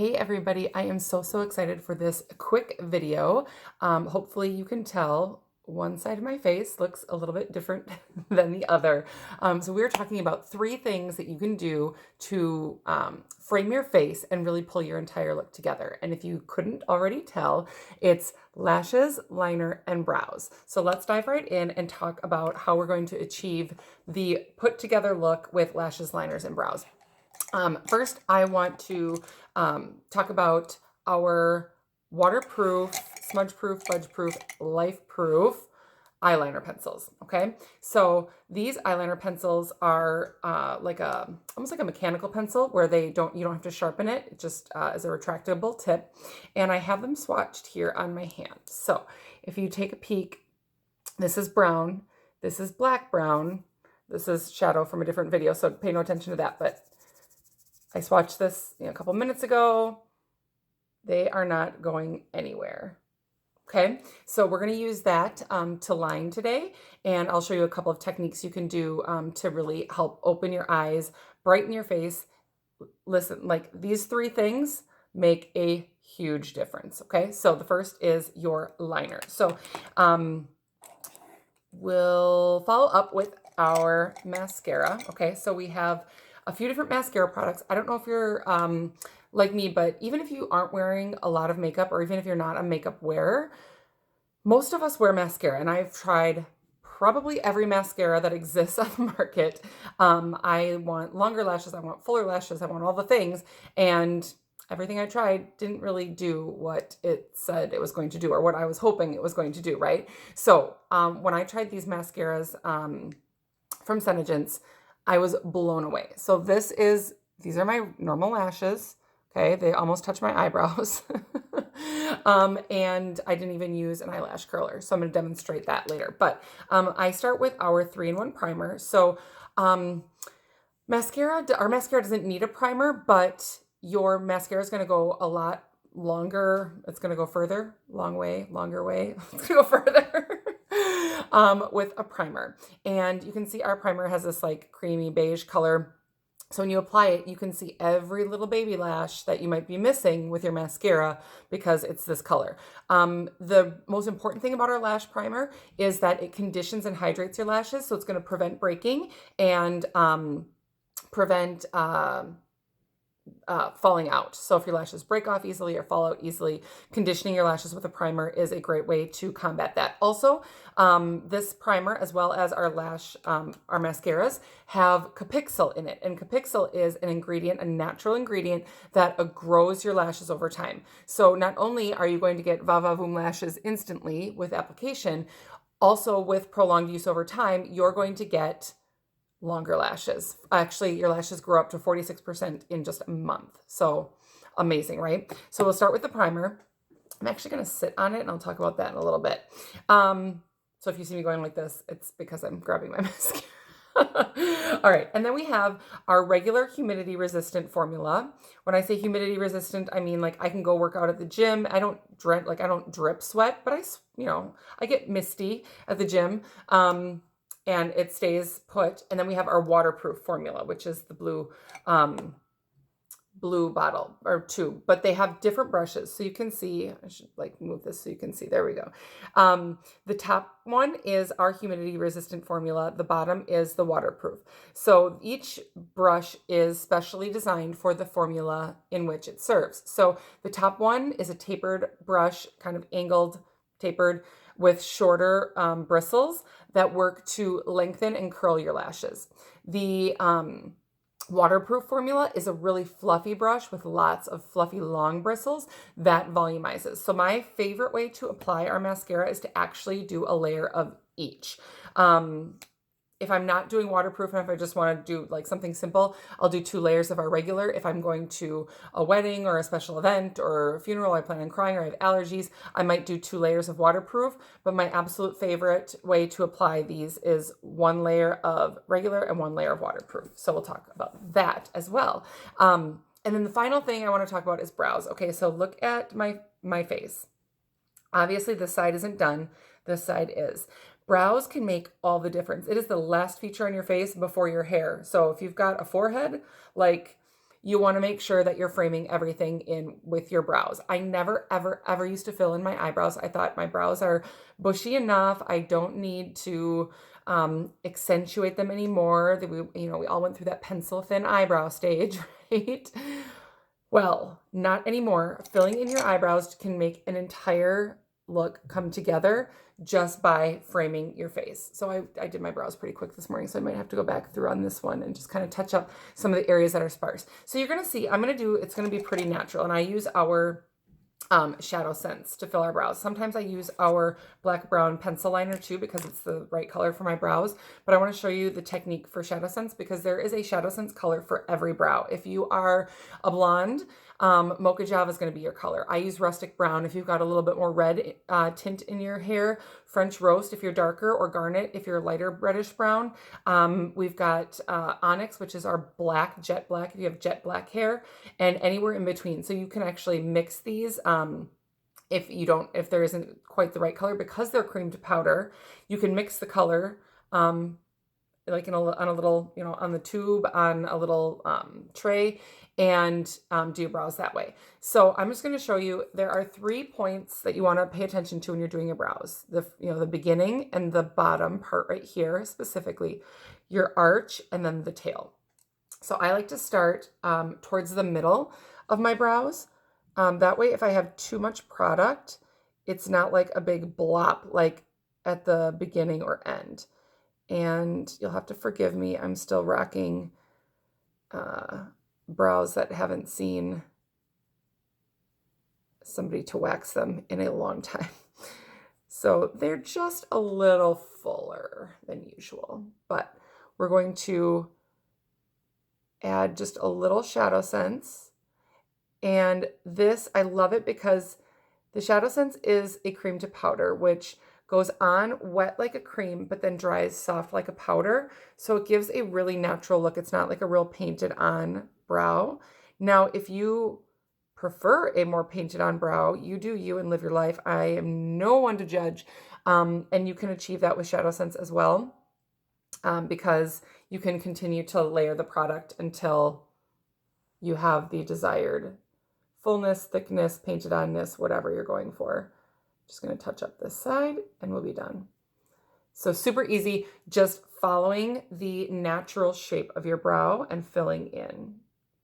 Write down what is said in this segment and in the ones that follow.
Hey everybody, I am so excited for this quick video. Hopefully you can tell one side of my face looks a little bit different than the other. So we're talking about 3 things that you can do to frame your face and really pull your entire look together. And if you couldn't already tell, it's lashes, liner, and brows. So let's dive right in and talk about how we're going to achieve the put together look with lashes, liners, and brows. First, I want to talk about our waterproof, smudge-proof, fudge-proof, life-proof eyeliner pencils. Okay, so these eyeliner pencils are almost like a mechanical pencil where you don't have to sharpen it. It just is a retractable tip, and I have them swatched here on my hand. So if you take a peek, this is brown, this is black brown, this is shadow from a different video, so pay no attention to that, but I swatched this a couple minutes ago. They are not going anywhere. Okay, so we're going to use that to line today, and I'll show you a couple of techniques you can do to really help open your eyes, brighten your face. Listen, like these 3 things make a huge difference. Okay, so the first is your liner. So we'll follow up with our mascara. Okay, so we have a few different mascara products. I don't know if you're like me, but even if you aren't wearing a lot of makeup, or even if you're not a makeup wearer, most of us wear mascara, and I've tried probably every mascara that exists on the market. I want longer lashes, I want fuller lashes, I want all the things, and everything I tried didn't really do what it said it was going to do, or what I was hoping it was going to do, right? So when I tried these mascaras from Senegence, I was blown away. So these are my normal lashes. Okay, they almost touch my eyebrows. And I didn't even use an eyelash curler. So I'm going to demonstrate that later. But I start with our 3-in-1 primer. So our mascara doesn't need a primer, but your mascara is going to go a lot longer. It's going to go further, longer way. It's going to go further. With a primer. And you can see our primer has this like creamy beige color. So when you apply it, you can see every little baby lash that you might be missing with your mascara because it's this color. The most important thing about our lash primer is that it conditions and hydrates your lashes. So it's going to prevent breaking and prevent falling out. So if your lashes break off easily or fall out easily, conditioning your lashes with a primer is a great way to combat that. Also, this primer, as well as our mascaras, have Capixyl in it. And Capixyl is an ingredient, a natural ingredient that grows your lashes over time. So not only are you going to get va-va-voom lashes instantly with application, also with prolonged use over time, you're going to get longer lashes. Actually, your lashes grow up to 46% in just a month. So amazing, right? So we'll start with the primer. I'm actually going to sit on it and I'll talk about that in a little bit. So if you see me going like this, it's because I'm grabbing my mascara. All right, and then we have our regular humidity resistant formula. When I say humidity resistant, I mean like I can go work out at the gym. I don't drip sweat, but I get misty at the gym. And it stays put. And then we have our waterproof formula, which is the blue bottle or tube, but they have different brushes. So you can see, I should like move this so you can see, there we go. The top one is our humidity resistant formula. The bottom is the waterproof. So each brush is specially designed for the formula in which it serves. So the top one is a tapered brush, kind of angled, tapered, with shorter bristles that work to lengthen and curl your lashes. The waterproof formula is a really fluffy brush with lots of fluffy long bristles that volumizes. So my favorite way to apply our mascara is to actually do a layer of each. If I'm not doing waterproof and if I just want to do like something simple, I'll do 2 layers of our regular. If I'm going to a wedding or a special event or a funeral, I plan on crying or I have allergies, I might do 2 layers of waterproof. But my absolute favorite way to apply these is 1 layer of regular and 1 layer of waterproof. So we'll talk about that as well. And then the final thing I want to talk about is brows. Okay, so look at my face. Obviously, this side isn't done. This side is. Brows can make all the difference. It is the last feature on your face before your hair. So if you've got a forehead, like you want to make sure that you're framing everything in with your brows. I never, ever, ever used to fill in my eyebrows. I thought my brows are bushy enough. I don't need to accentuate them anymore. We all went through that pencil thin eyebrow stage, right? Well, not anymore. Filling in your eyebrows can make an entire look come together just by framing your face. So I did my brows pretty quick this morning, so I might have to go back through on this one and just kind of touch up some of the areas that are sparse. So you're going to see, it's going to be pretty natural. And I use our Shadow Sense to fill our brows. Sometimes I use our black brown pencil liner too because it's the right color for my brows. But I want to show you the technique for Shadow Sense because there is a Shadow Sense color for every brow. If you are a blonde, Mocha Java is going to be your color. I use Rustic Brown if you've got a little bit more red tint in your hair. French Roast if you're darker, or Garnet if you're lighter reddish brown. We've got Onyx, which is our black, jet black if you have jet black hair, and anywhere in between. So you can actually mix these if there isn't quite the right color, because they're creamed powder. You can mix the color like on a little, on the tube, on a little tray, and do your brows that way. So I'm just going to show you, there are 3 points that you want to pay attention to when you're doing your brows. The beginning and the bottom part right here, specifically your arch, and then the tail. So I like to start towards the middle of my brows. That way, if I have too much product, it's not like a big blop like at the beginning or end. And you'll have to forgive me, I'm still rocking brows that haven't seen somebody to wax them in a long time. So they're just a little fuller than usual, but we're going to add just a little Shadow Sense. And this, I love it because the Shadow Sense is a cream to powder, which goes on wet like a cream, but then dries soft like a powder. So it gives a really natural look. It's not like a real painted on brow. Now, if you prefer a more painted on brow, you do you and live your life. I am no one to judge. And you can achieve that with Shadow Sense as well, because you can continue to layer the product until you have the desired fullness, thickness, painted onness, whatever you're going for. Just going to touch up this side and we'll be done. So super easy, just following the natural shape of your brow and filling in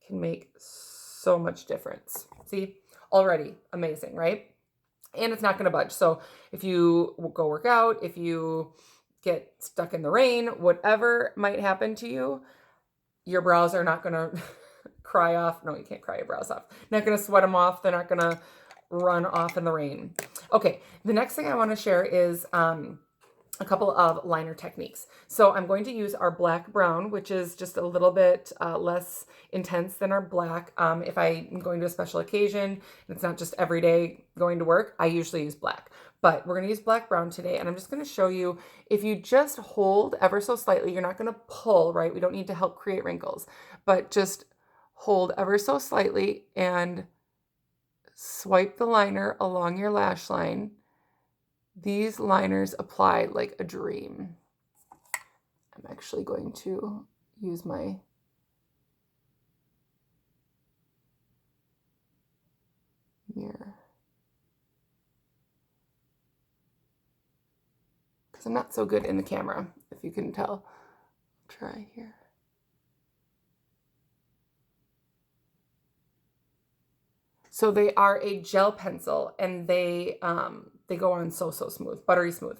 can make so much difference. See, already amazing, right? And it's not going to budge. So if you go work out, if you get stuck in the rain, whatever might happen to you, your brows are not going to cry off. No, you can't cry your brows off. Not going to sweat them off. They're not going to run off in the rain. Okay, the next thing I want to share is a couple of liner techniques. So I'm going to use our black brown, which is just a little bit less intense than our black. If I'm going to a special occasion, and it's not just every day going to work, I usually use black. But we're going to use black brown today, and I'm just going to show you, if you just hold ever so slightly, you're not going to pull, right? We don't need to help create wrinkles, but just hold ever so slightly and swipe the liner along your lash line. These liners apply like a dream. I'm actually going to use my mirror because I'm not so good in the camera, if you can tell. Try here. So they are a gel pencil, and they go on so smooth, buttery smooth.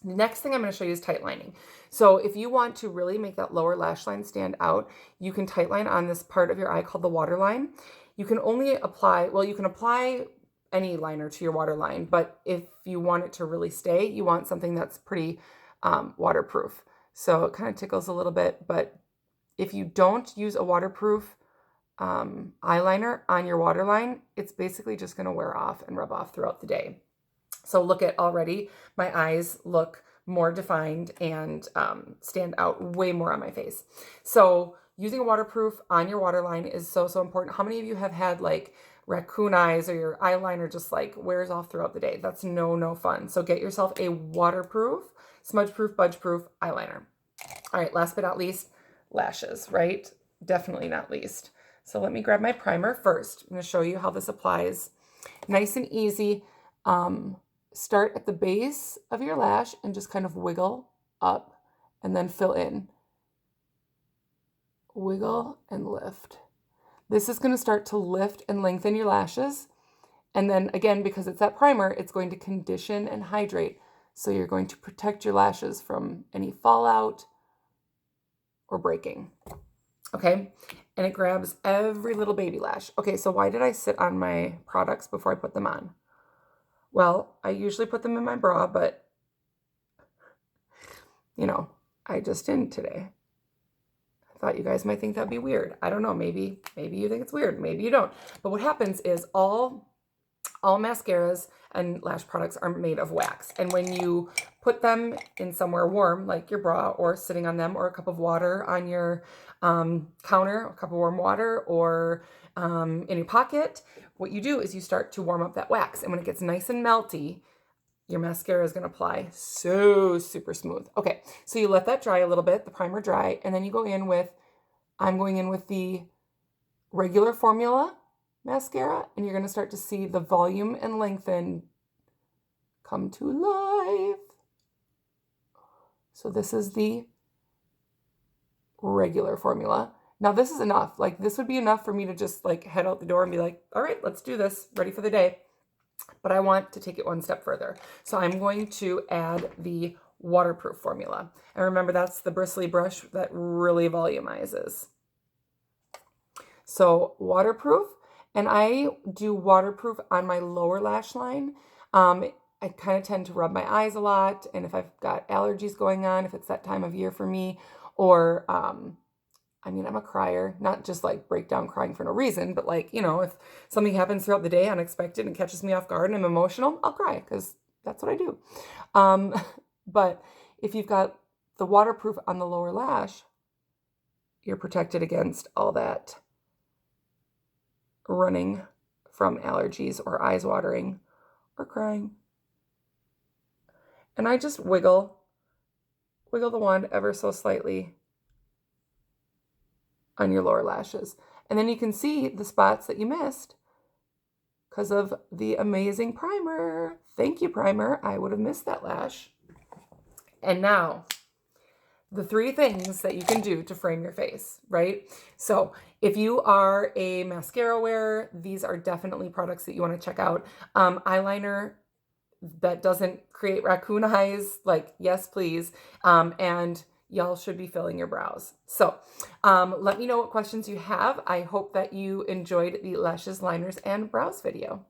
The next thing I'm going to show you is tight lining. So if you want to really make that lower lash line stand out, you can tight line on this part of your eye called the waterline. You can only apply, well, you can apply any liner to your waterline, but if you want it to really stay, you want something that's pretty waterproof. So it kind of tickles a little bit, but if you don't use a waterproof eyeliner on your waterline, it's basically just going to wear off and rub off throughout the day. So look at already, my eyes look more defined and stand out way more on my face. So using a waterproof on your waterline is so important. How many of you have had like raccoon eyes, or your eyeliner just like wears off throughout the day? That's no fun. So get yourself a waterproof, smudge-proof, budge-proof eyeliner. All right, last but not least, lashes, right? Definitely not least. So let me grab my primer first. I'm going to show you how this applies. Nice and easy. Start at the base of your lash and just kind of wiggle up and then fill in. Wiggle and lift. This is going to start to lift and lengthen your lashes. And then again, because it's that primer, it's going to condition and hydrate. So you're going to protect your lashes from any fallout or breaking. Okay, and it grabs every little baby lash. Okay, so why did I sit on my products before I put them on? Well, I usually put them in my bra, but you know, I just didn't today. I thought you guys might think that'd be weird. I don't know, maybe you think it's weird, maybe you don't. But what happens is all mascaras and lash products are made of wax. And when you put them in somewhere warm, like your bra, or sitting on them, or a cup of water on your counter, a cup of warm water, or in your pocket, what you do is you start to warm up that wax. And when it gets nice and melty, your mascara is going to apply so super smooth. Okay, so you let that dry a little bit, the primer dry, and then you go in with, I'm going in with the regular formula mascara, and you're going to start to see the volume and lengthen come to life. So this is the regular formula. Now this is enough. Like, this would be enough for me to just like head out the door and be like, all right, let's do this, ready for the day. But I want to take it one step further. So I'm going to add the waterproof formula. And remember, that's the bristly brush that really volumizes. So waterproof, and I do waterproof on my lower lash line. I kind of tend to rub my eyes a lot, and if I've got allergies going on, if it's that time of year for me, or I mean, I'm a crier, not just like break down crying for no reason, but like, you know, if something happens throughout the day unexpected and catches me off guard and I'm emotional, I'll cry because that's what I do. But if you've got the waterproof on the lower lash, you're protected against all that running from allergies or eyes watering or crying. And I just wiggle the wand ever so slightly on your lower lashes. And then you can see the spots that you missed because of the amazing primer. Thank you, primer. I would have missed that lash. And now, the 3 things that you can do to frame your face, right? So if you are a mascara wearer, these are definitely products that you want to check out. Eyeliner that doesn't create raccoon eyes, like, yes, please. And y'all should be filling your brows. So let me know what questions you have. I hope that you enjoyed the lashes, liners, and brows video.